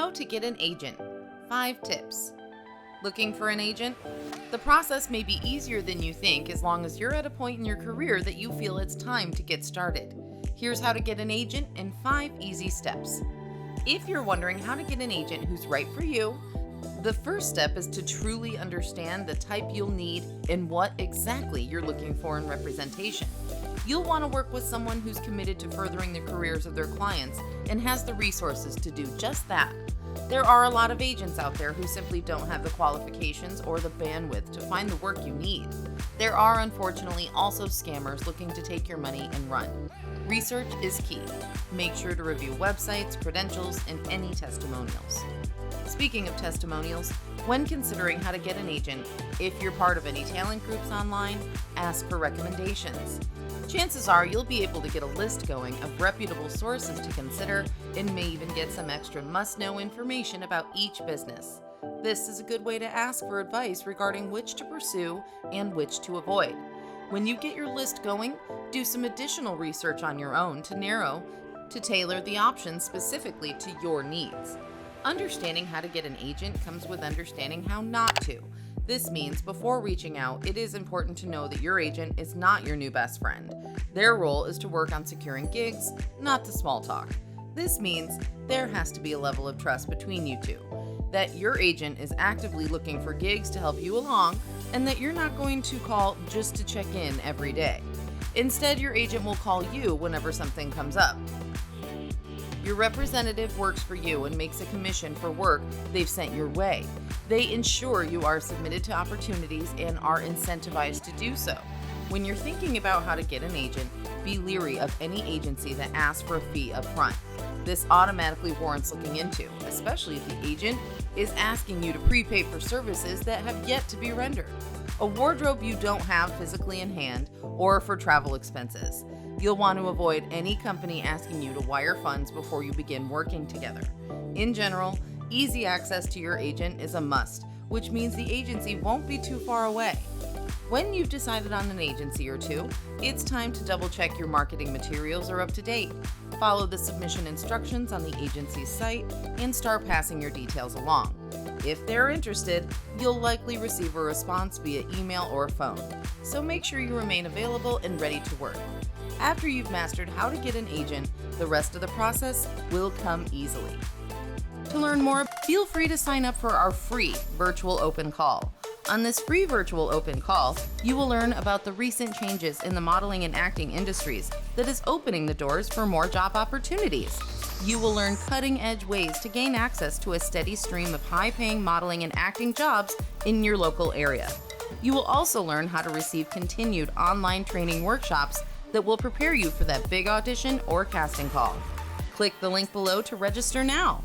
How to get an agent. 5 tips. Looking for an agent? The process may be easier than you think as long as you're at a point in your career that you feel it's time to get started. Here's how to get an agent in 5 easy steps. If you're wondering how to get an agent who's right for you, the first step is to truly understand the type you'll need and what exactly you're looking for in representation. You'll want to work with someone who's committed to furthering the careers of their clients and has the resources to do just that. There are a lot of agents out there who simply don't have the qualifications or the bandwidth to find the work you need. There are unfortunately also scammers looking to take your money and run. Research is key. Make sure to review websites, credentials, and any testimonials. Speaking of testimonials, when considering how to get an agent, if you're part of any talent groups online, ask for recommendations. Chances are you'll be able to get a list going of reputable sources to consider and may even get some extra must-know information about each business. This is a good way to ask for advice regarding which to pursue and which to avoid. When you get your list going, do some additional research on your own to tailor the options specifically to your needs. Understanding how to get an agent comes with understanding how not to. This means before reaching out, it is important to know that your agent is not your new best friend. Their role is to work on securing gigs, not to small talk. This means there has to be a level of trust between you two, that your agent is actively looking for gigs to help you along, and that you're not going to call just to check in every day. Instead, your agent will call you whenever something comes up. Your representative works for you and makes a commission for work they've sent your way. They ensure you are submitted to opportunities and are incentivized to do so. When you're thinking about how to get an agent, be leery of any agency that asks for a fee up front. This automatically warrants looking into, especially if the agent is asking you to prepay for services that have yet to be rendered, a wardrobe you don't have physically in hand, or for travel expenses. You'll want to avoid any company asking you to wire funds before you begin working together. In general, easy access to your agent is a must, which means the agency won't be too far away. When you've decided on an agency or two, it's time to double-check your marketing materials are up to date. Follow the submission instructions on the agency's site and start passing your details along. If they're interested, you'll likely receive a response via email or phone, so make sure you remain available and ready to work. After you've mastered how to get an agent, the rest of the process will come easily. To learn more, feel free to sign up for our free virtual open call. On this free virtual open call, you will learn about the recent changes in the modeling and acting industries that is opening the doors for more job opportunities. You will learn cutting-edge ways to gain access to a steady stream of high-paying modeling and acting jobs in your local area. You will also learn how to receive continued online training workshops that will prepare you for that big audition or casting call. Click the link below to register now.